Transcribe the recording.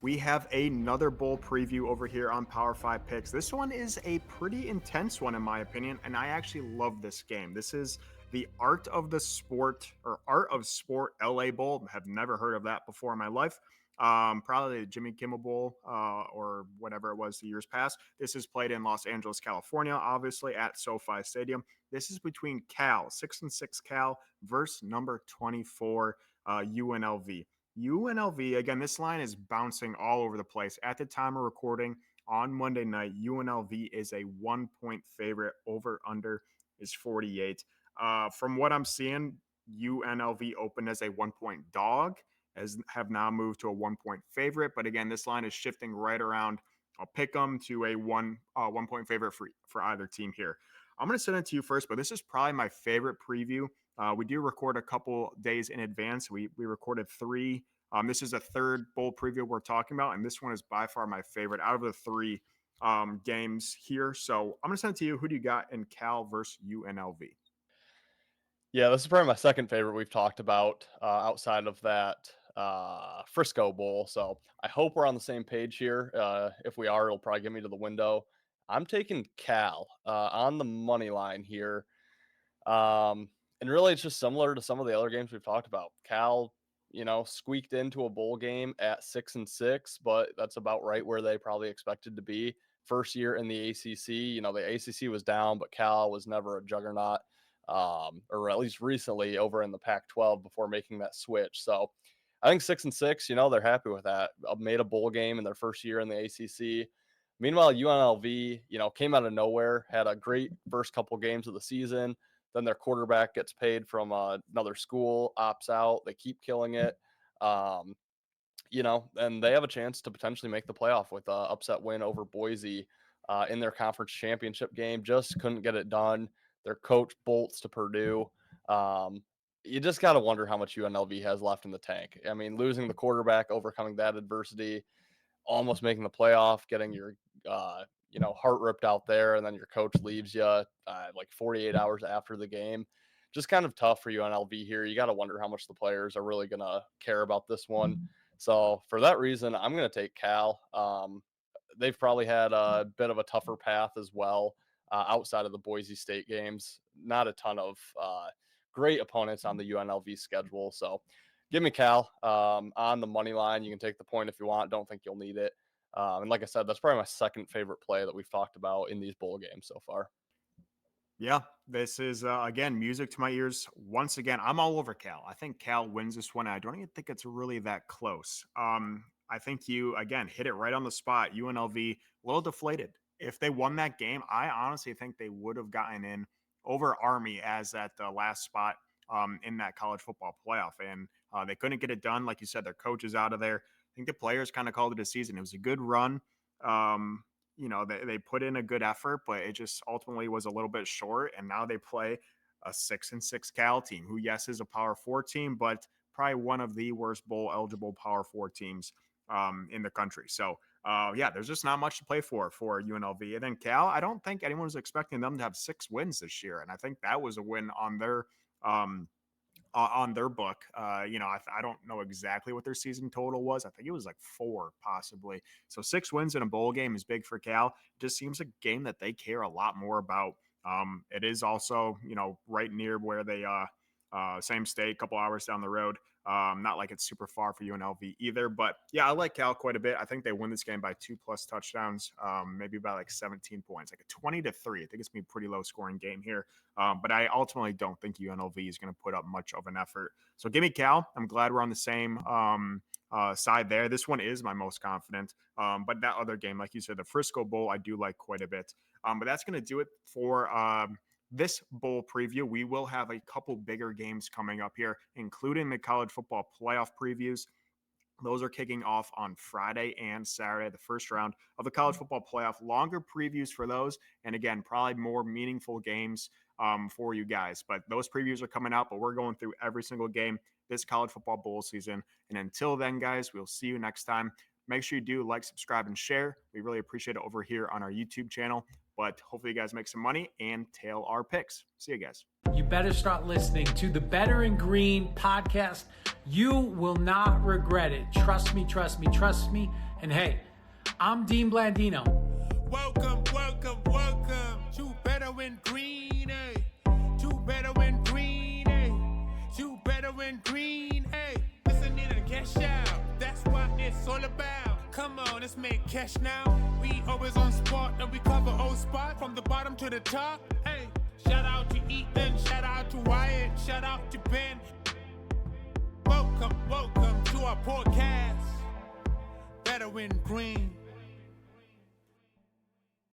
We have another bowl preview over here on Power 5 Picks. This one is a pretty intense one, in my opinion, and I actually love this game. This is the Art of the Sport or Art of Sport LA Bowl. Have never heard of that before in my life. Probably the Jimmy Kimmel Bowl or whatever it was the years past. This is played in Los Angeles, California, obviously at SoFi Stadium. This is between Cal, 6-6 Cal, versus number 24 UNLV. UNLV, again, this line is bouncing all over the place. At the time of recording on Monday night, UNLV is a 1 point favorite. Over under is 48. From what I'm seeing, UNLV opened as a 1 point dog, as have now moved to a 1 point favorite. But again, this line is shifting right around. I'll pick them to a 1 point favorite for either team here. I'm going to send it to you first, but this is probably my favorite preview. We do record a couple days in advance. We recorded three. This is a third bowl preview we're talking about, and this one is by far my favorite out of the three games here. So I'm going to send it to you. Who do you got in Cal versus UNLV? Yeah, this is probably my second favorite we've talked about outside of that Frisco Bowl. So I hope we're on the same page here. If we are, it'll probably get me to the window. I'm taking Cal on the money line here. And really, it's just similar to some of the other games we've talked about. Cal, squeaked into a bowl game at 6-6, but that's about right where they probably expected to be. First year in the ACC, the ACC was down, but Cal was never a juggernaut, or at least recently over in the Pac-12 before making that switch. So I think 6-6, they're happy with that. Made a bowl game in their first year in the ACC. Meanwhile, UNLV, came out of nowhere, had a great first couple games of the season. Then their quarterback gets paid from another school, opts out. They keep killing it. Um, and they have a chance to potentially make the playoff with an upset win over Boise in their conference championship game. Just couldn't get it done. Their coach bolts to Purdue. You just got to wonder how much UNLV has left in the tank. I mean, losing the quarterback, overcoming that adversity, almost making the playoff, getting your heart ripped out there, and then your coach leaves you like 48 hours after the game. Just kind of tough for UNLV here. You got to wonder how much the players are really going to care about this one. So for that reason, I'm going to take Cal. They've probably had a bit of a tougher path as well outside of the Boise State games. Not a ton of great opponents on the UNLV schedule. So give me Cal on the money line. You can take the point if you want. Don't think you'll need it. And like I said, that's probably my second favorite play that we've talked about in these bowl games so far. Yeah, this is again music to my ears. Once again, I'm all over Cal. I think Cal wins this one. I don't even think it's really that close. I think you again hit it right on the spot. UNLV a little deflated. If they won that game, I honestly think they would have gotten in over Army as at the last spot in that college football playoff, and they couldn't get it done. Like you said, their coach is out of there. I think the players kind of called it a season. It was a good run. Um, they put in a good effort, but it just ultimately was a little bit short. And now they play a 6-6 Cal team, who, yes, is a Power Four team, but probably one of the worst bowl eligible Power Four teams in the country. So, yeah, there's just not much to play for UNLV. And then Cal, I don't think anyone was expecting them to have 6 wins this year. And I think that was a win um, on their book. I don't know exactly what their season total was. I think it was like four, possibly. So 6 wins in a bowl game is big for Cal. It just seems a game that they care a lot more about. It is also, right near where they same state, a couple hours down the road. Not like it's super far for UNLV either, but yeah, I like Cal quite a bit. I think they win this game by 2+ touchdowns, maybe by like 17 points, like a 20-3. I think it's gonna be a pretty low scoring game here. But I ultimately don't think UNLV is going to put up much of an effort. So give me Cal. I'm glad we're on the same side there. This one is my most confident. But that other game, like you said, the Frisco Bowl, I do like quite a bit. But that's going to do it for this bowl preview. We will have a couple bigger games coming up here, including the college football playoff previews. Those are kicking off on Friday and Saturday, the first round of the college football playoff. Longer previews for those. And again, probably more meaningful games for you guys. But those previews are coming out, but we're going through every single game this college football bowl season. And until then, guys, we'll see you next time. Make sure you do like, subscribe, and share. We really appreciate it over here on our YouTube channel. But hopefully you guys make some money and tail our picks. See you guys. You better start listening to the Better in Green podcast. You will not regret it. Trust me, trust me, trust me. And hey, I'm Dean Blandino. Welcome, welcome, welcome to Better in Green, eh? To Better in Green, eh? To Better in Green, eh? Listening to cash out, that's what it's all about. Come on, let's make cash now. We always on spot and we cover all spot from the bottom to the top, hey. Shout out to Ethan, shout out to Wyatt, shout out to Ben. Welcome, welcome to our podcast, Better in Green.